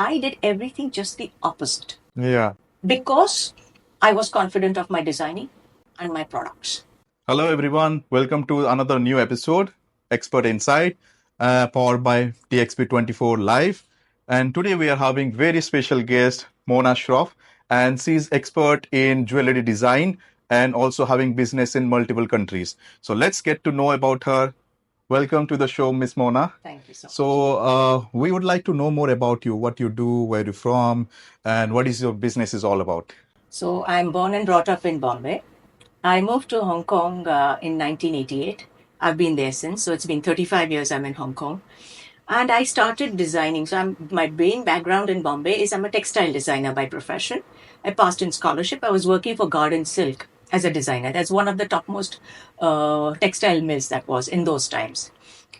I did everything just the opposite. Yeah. Because I was confident of my designing and my products. Hello, everyone. Welcome to another new episode, Expert Insight, powered by DXB24LIVE. And today we are having very special guest, Mona Shroff, and she's expert in jewelry design and also having business in multiple countries. So let's get to know about her. Welcome to the show, Miss Mona. Thank you so much. So we would like to know more about you, what you do, where you're from, and what is your business is all about. So I'm born and brought up in Bombay. I moved to Hong Kong in 1988. I've been there since, so it's been 35 years I'm in Hong Kong. And I started designing. So my main background in Bombay is I'm a textile designer by profession. I passed in scholarship. I was working for Garden Silk as a designer. That's one of the topmost textile mills that was in those times.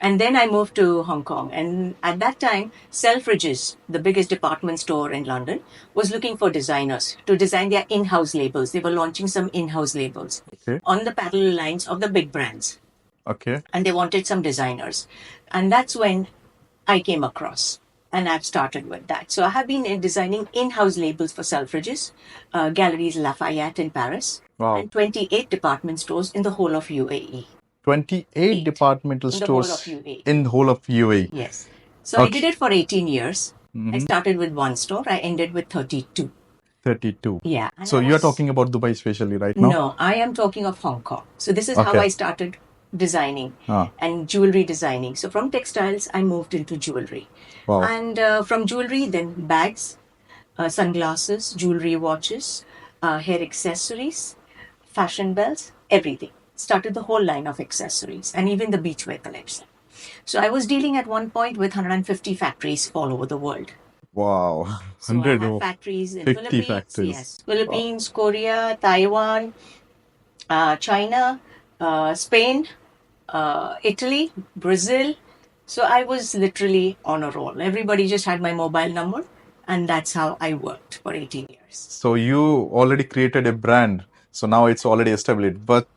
And then I moved to Hong Kong. And at that time, Selfridges, the biggest department store in London, was looking for designers to design their in-house labels. They were launching some in-house labels on the parallel lines of the big brands. Okay. And they wanted some designers. And that's when I came across. And I've started with that. So I have been designing in-house labels for Selfridges, Galeries Lafayette in Paris, and 28 department stores in the whole of UAE. 28 departmental stores in the whole of UAE. Yes. So I did it for 18 years. I started with one store. I ended with 32. 32. Yeah. So you're talking about Dubai especially right now? No, I am talking of Hong Kong. So this is how I started designing and jewelry designing. So from textiles, I moved into jewelry. Wow. And from jewelry, then bags, sunglasses, jewelry watches, hair accessories, fashion belts, everything. Started the whole line of accessories and even the beachwear collection. So I was dealing at one point with 150 factories all over the world. Wow. So I have factories in Philippines, factories. Philippines, Korea, Taiwan, China, Spain, Italy, Brazil. So I was literally on a roll. Everybody just had my mobile number, and that's how I worked for 18 years. So you already created a brand. So now it's already established. But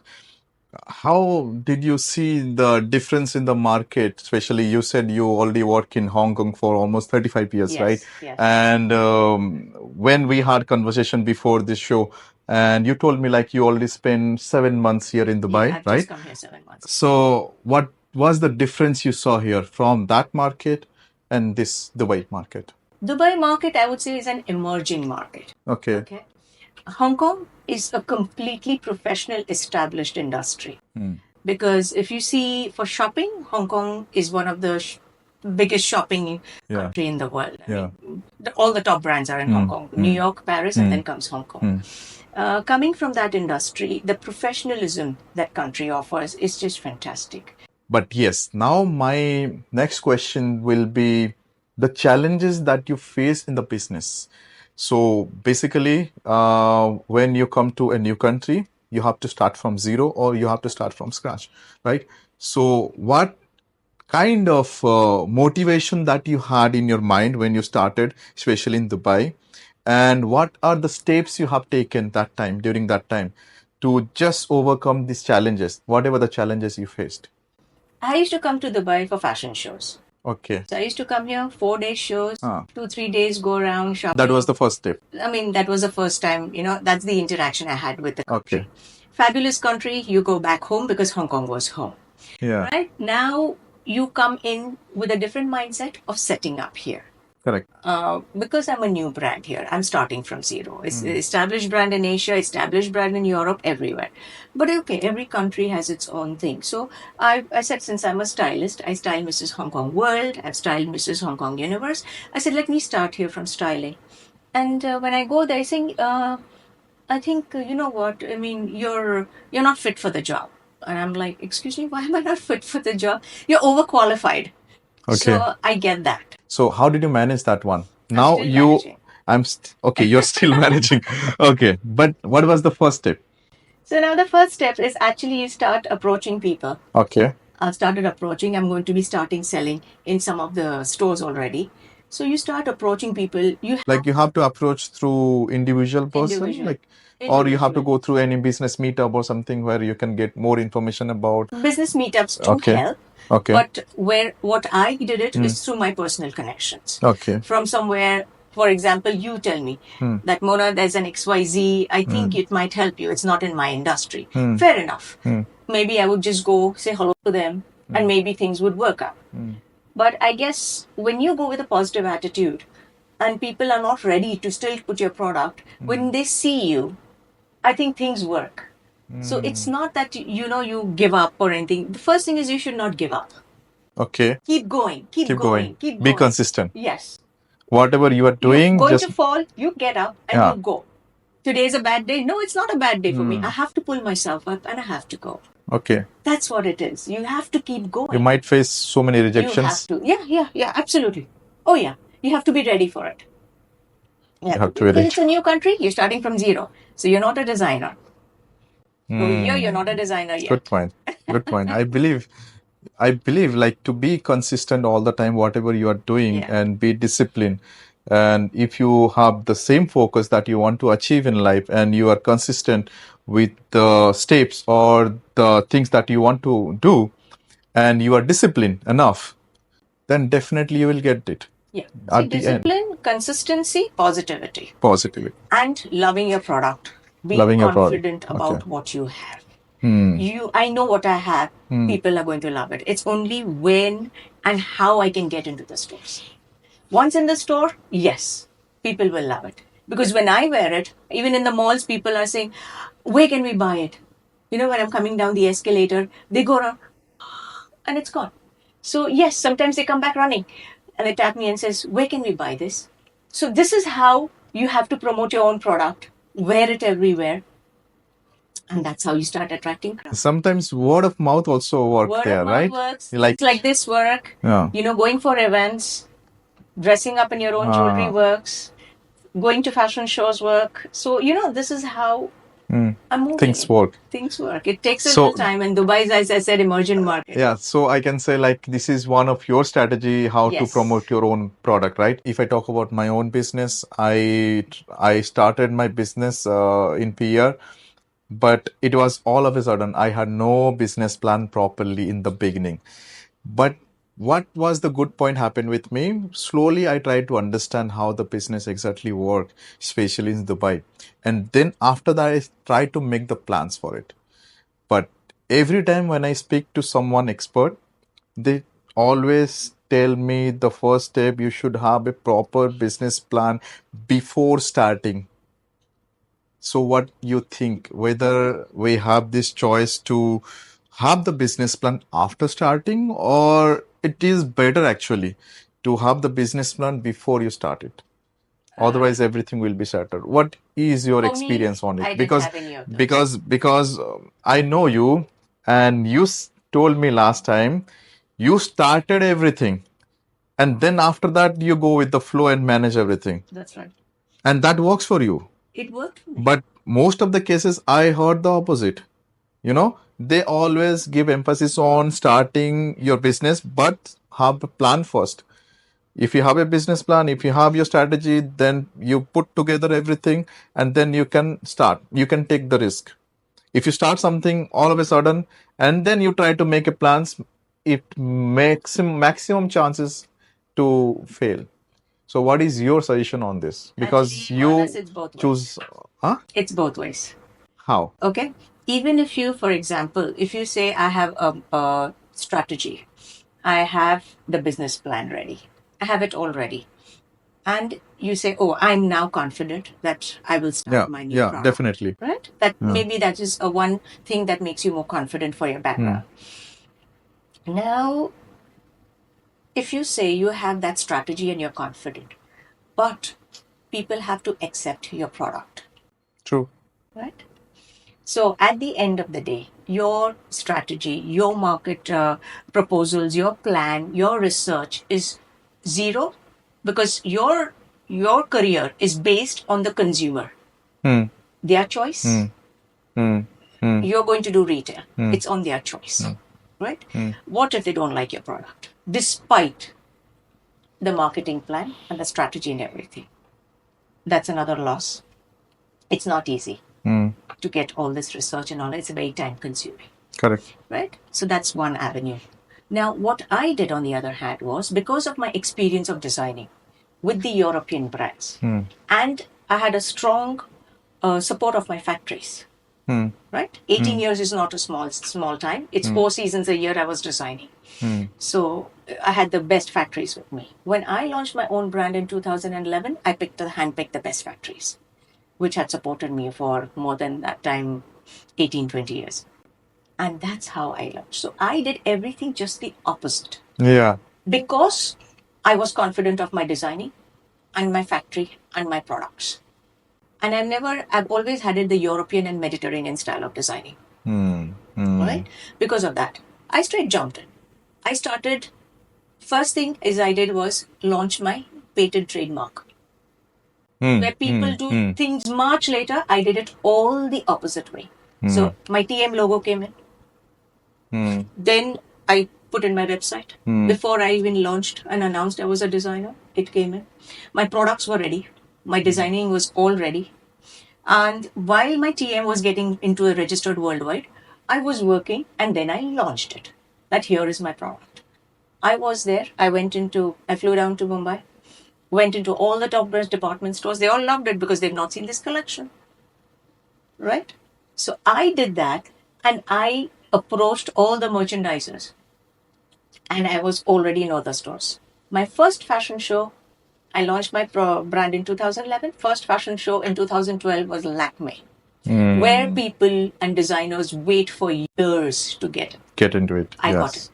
how did you see the difference in the market? Especially you said you already work in Hong Kong for almost 35 years, right? Yes. And when we had conversation before this show, and you told me like you already spent 7 months here in Dubai, I've right? just come here 7 months. So what was the difference you saw here from that market and this Dubai market? Dubai market, I would say, is an emerging market. Okay. Hong Kong is a completely professional, established industry. Because if you see for shopping, Hong Kong is one of the biggest shopping country in the world. I mean, all the top brands are in Hong Kong. New York, Paris, and then comes Hong Kong. Coming from that industry, the professionalism that country offers is just fantastic. But yes, now my next question will be the challenges that you face in the business. So basically, when you come to a new country, you have to start from zero or you have to start from scratch, right? So what kind of motivation that you had in your mind when you started, especially in Dubai, and what are the steps you have taken during that time to just overcome these challenges, whatever the challenges you faced? I used to come to Dubai for fashion shows. Okay. So I used to come here, 4-day shows, 2-3 days go around shopping. That was the first step. I mean, that was the first time, that's the interaction I had with the country. Fabulous country, you go back home because Hong Kong was home. Yeah. Right? Now you come in with a different mindset of setting up here. Correct. Because I'm a new brand here. I'm starting from zero. It's an established brand in Asia, established brand in Europe, everywhere. But okay, every country has its own thing. So I said, since I'm a stylist, I style Mrs. Hong Kong World, I've styled Mrs. Hong Kong Universe. I said, let me start here from styling. And when I go there, I think, you know what? I mean, you're not fit for the job. And I'm like, excuse me, why am I not fit for the job? You're overqualified. Okay. So I get that. So how did you manage that one? Now you're still managing. Okay. But what was the first step? So now the first step is actually you start approaching people. Okay. I've started approaching. I'm going to be starting selling in some of the stores already. So you start approaching people. You have to approach through individual person, or you have to go through any business meetup or something where you can get more information about. Business meetups do help. Okay. But what I did it is through my personal connections. Okay. From somewhere For example, you tell me that Mona, there's an XYZ. I think it might help you. It's not in my industry. Fair enough. Maybe I would just go say hello to them and maybe things would work out. But I guess when you go with a positive attitude and people are not ready to still put your product, when they see you, I think things work. So it's not that, you give up or anything. The first thing is you should not give up. Okay. Keep going. Keep going. Be consistent. Yes. Whatever you are doing, You're going just to fall, you get up and you go. Today is a bad day. No, it's not a bad day for me. I have to pull myself up and I have to go. okay. That's what it is. You have to keep going. You might face so many You have rejections. to. Yeah, absolutely. Oh, yeah. You have to be ready for it. Yeah. You have to be Because ready. it's a new country, you're starting from zero. So you're not a designer. Over here, you're not a designer yet. Good point. Good point. I believe like to be consistent all the time, whatever you are doing, and be disciplined. And if you have the same focus that you want to achieve in life and you are consistent with the steps or the things that you want to do and you are disciplined enough, then definitely you will get it. Yeah. At the end. Discipline, consistency, positivity. Positivity. And loving your product. Being Loving your product. confident about what you have. Hmm. I know what I have. People are going to love it. It's only when and how I can get into the stores. Once in the store, yes, people will love it. Because when I wear it, even in the malls, people are saying, where can we buy it? When I'm coming down the escalator, they go around and it's gone. So yes, sometimes they come back running and they tap me and says, where can we buy this? So this is how you have to promote your own product, wear it everywhere. And that's how you start attracting crowds. Sometimes word of mouth also works there, right? Works. Like, it's like this work. Yeah. Going for events, dressing up in your own jewelry works, going to fashion shows work. So, this is how I'm moving. Things work. Things work. It takes a little time. And Dubai is, as I said, emerging market. Yeah, so I can say like this is one of your strategy how to promote your own product, right? If I talk about my own business, I started my business in PR, but it was all of a sudden I had no business plan properly in the beginning. But what was the good point happened with me? Slowly I tried to understand how the business exactly worked, especially in Dubai. And then after that, I tried to make the plans for it. But every time when I speak to someone expert, they always tell me the first step, you should have a proper business plan before starting. So what you think, whether we have this choice to have the business plan after starting, or it is better actually to have the business plan before you start it? Otherwise, everything will be shattered. What is your experience on it? Because I know you, and you told me last time you started everything, and then after that you go with the flow and manage everything. That's right. And that works for you. It worked for me. But most of the cases, I heard the opposite. They always give emphasis on starting your business, but have a plan first. If you have a business plan, if you have your strategy, then you put together everything and then you can start. You can take the risk. If you start something all of a sudden and then you try to make a plans, it makes maximum chances to fail. So what is your suggestion on this? Because it's both choose... It's both ways. How? Okay. Even if you, for example, if you say I have a strategy, I have the business plan ready, I have it all ready, and you say, oh, I'm now confident that I will start my new product. Definitely. Right? Maybe that is one thing that makes you more confident for your background. Now, if you say you have that strategy and you're confident, but people have to accept your product. True. Right? So at the end of the day, your strategy, your market proposals, your plan, your research is zero, because your career is based on the consumer. Their choice. You're going to do retail. It's on their choice. Right? What if they don't like your product? Despite the marketing plan and the strategy and everything. That's another loss. It's not easy to get all this research and all. It's very time consuming. Correct. Right? So that's one avenue. Now, what I did on the other hand was, because of my experience of designing, with the European brands. And I had a strong support of my factories. Right? 18 years is not a small time. It's 4 seasons a year I was designing. So I had the best factories with me. When I launched my own brand in 2011, I handpicked the best factories, which had supported me for more than that time, 18, 20 years. And that's how I launched. So I did everything just the opposite. Yeah. Because I was confident of my designing and my factory and my products. And I've always had it the European and Mediterranean style of designing. Right? Because of that, I straight jumped in. I started, first thing I did was launch my patent trademark. Where people do things much later, I did it all the opposite way. So my TM logo came in. Then I put in my website. Before I even launched and announced I was a designer, it came in. My products were ready. My designing was all ready. And while my TM was getting into a registered worldwide, I was working and then I launched it. That here is my product. I was there. I flew down to Mumbai, went into all the top brands department stores. They all loved it because they've not seen this collection. Right? So I did that and I approached all the merchandisers. And I was already in other stores. My first fashion show, I launched my brand in 2011. First fashion show in 2012 was Lakme, where people and designers wait for years to get into it. I got it.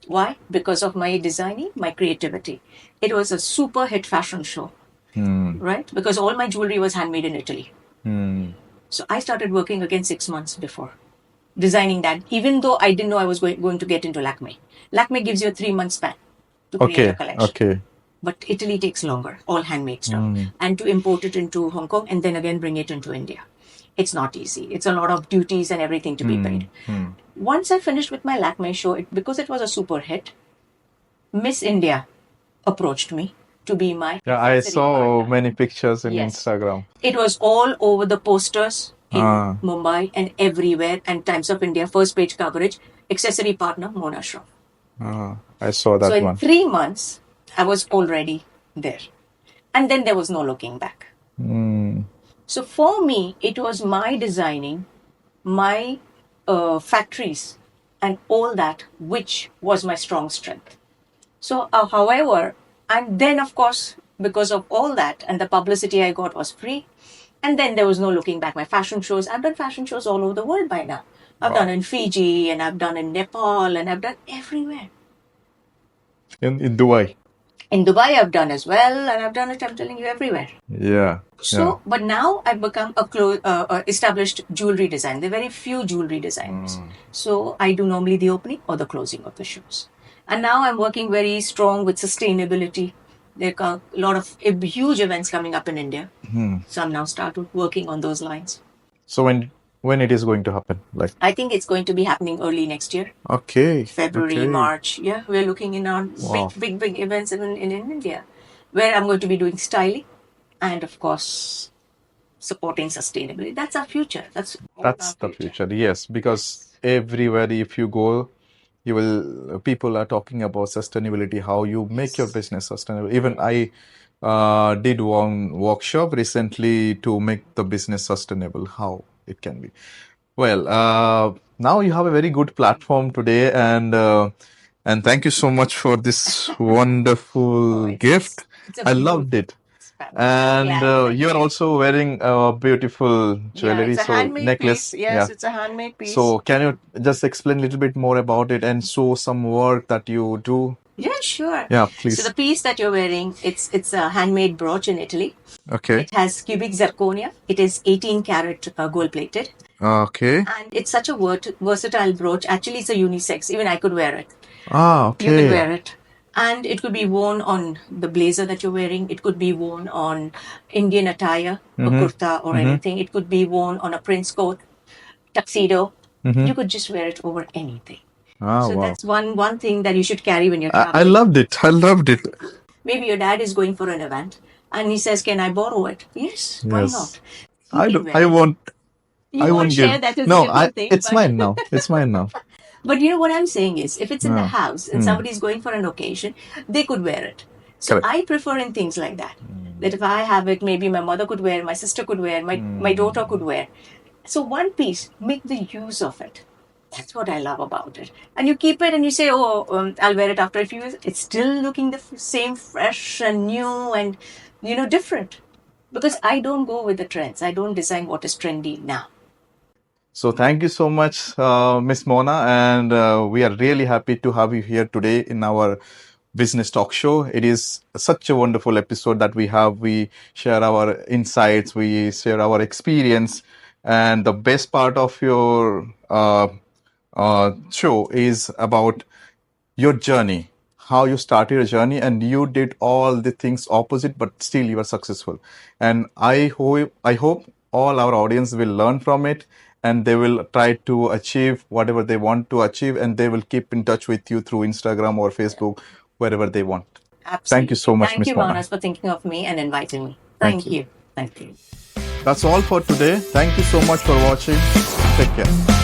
Why? Because of my designing, my creativity. It was a super hit fashion show, right? Because all my jewelry was handmade in Italy. So I started working again 6 months before, designing that, even though I didn't know I was going to get into Lakme. Lakme gives you a 3-month span to create a collection. Okay. But Italy takes longer, all handmade stuff. And to import it into Hong Kong and then again bring it into India. It's not easy. It's a lot of duties and everything to be paid. Once I finished with my Lakme show, because it was a super hit, Miss India approached me to be my I saw partner. many pictures in Instagram. It was all over the posters in Mumbai and everywhere. And Times of India, first page coverage, accessory partner, Mona Shroff. I saw that so one. in 3 months, I was already there. And then there was no looking back. So for me, it was my designing, my factories and all that, which was my strong strength. So however, and then of course, because of all that and the publicity I got was free. And then there was no looking back. My fashion shows, I've done fashion shows all over the world by now. I've done in Fiji and I've done in Nepal and I've done everywhere. In Dubai. In Dubai, I've done as well, and I've done it, I'm telling you, everywhere. Yeah. So, but now I've become a established jewelry designer. There are very few jewelry designers. So I do normally the opening or the closing of the shows. And now I'm working very strong with sustainability. There are a lot of huge events coming up in India. So I'm now started working on those lines. So when it is going to happen? Like, I think it's going to be happening early next year. Okay. February, March. Yeah, we're looking in on big events in India, where I'm going to be doing styling and, of course, supporting sustainability. That's our future. That's the future. Yes, because everywhere if you go, people are talking about sustainability, how you make your business sustainable. Even I did one workshop recently to make the business sustainable, how it can be. Well, now you have a very good platform today, and thank you so much for this wonderful gift. I loved it. And you are also wearing a beautiful jewelry, it's a handmade necklace. Piece. Yes, it's a handmade piece. So can you just explain a little bit more about it and show some work that you do? Yeah, sure. Yeah, please. So the piece that you're wearing, it's a handmade brooch in Italy. Okay. It has cubic zirconia. It is 18 karat gold plated. Okay. And it's such a versatile brooch. Actually, it's a unisex. Even I could wear it. Okay. You could wear it. And it could be worn on the blazer that you're wearing. It could be worn on Indian attire, a kurta or anything. It could be worn on a prince coat, tuxedo. You could just wear it over anything. So that's one thing that you should carry when you're traveling. I loved it. I loved it. Maybe your dad is going for an event and he says, "Can I borrow it?" Yes, why not? I won't. You I won't won't share give. that as No, a different thing. it's mine now. It's mine now. But you know what I'm saying is, if it's in the house and somebody's going for an occasion, they could wear it. So Correct. I prefer in things like that. That if I have it, maybe my mother could wear, my sister could wear, my daughter could wear. So one piece, make the use of it. That's what I love about it. And you keep it and you say, oh, I'll wear it after a few years. It's still looking the same, fresh and new and, different. Because I don't go with the trends. I don't design what is trendy now. So thank you so much, Miss Mona, and we are really happy to have you here today in our business talk show. It is such a wonderful episode that we have. We share our insights, we share our experience, and the best part of your show is about your journey, how you started your journey, and you did all the things opposite, but still you are successful. And I hope all our audience will learn from it, and they will try to achieve whatever they want to achieve, and they will keep in touch with you through Instagram or Facebook, wherever they want. Absolutely. Thank you so much, Thank Miss you, Mona. Manas, for thinking of me and inviting me. Thank Thank you. Thank you. That's all for today. Thank you so much for watching. Take care.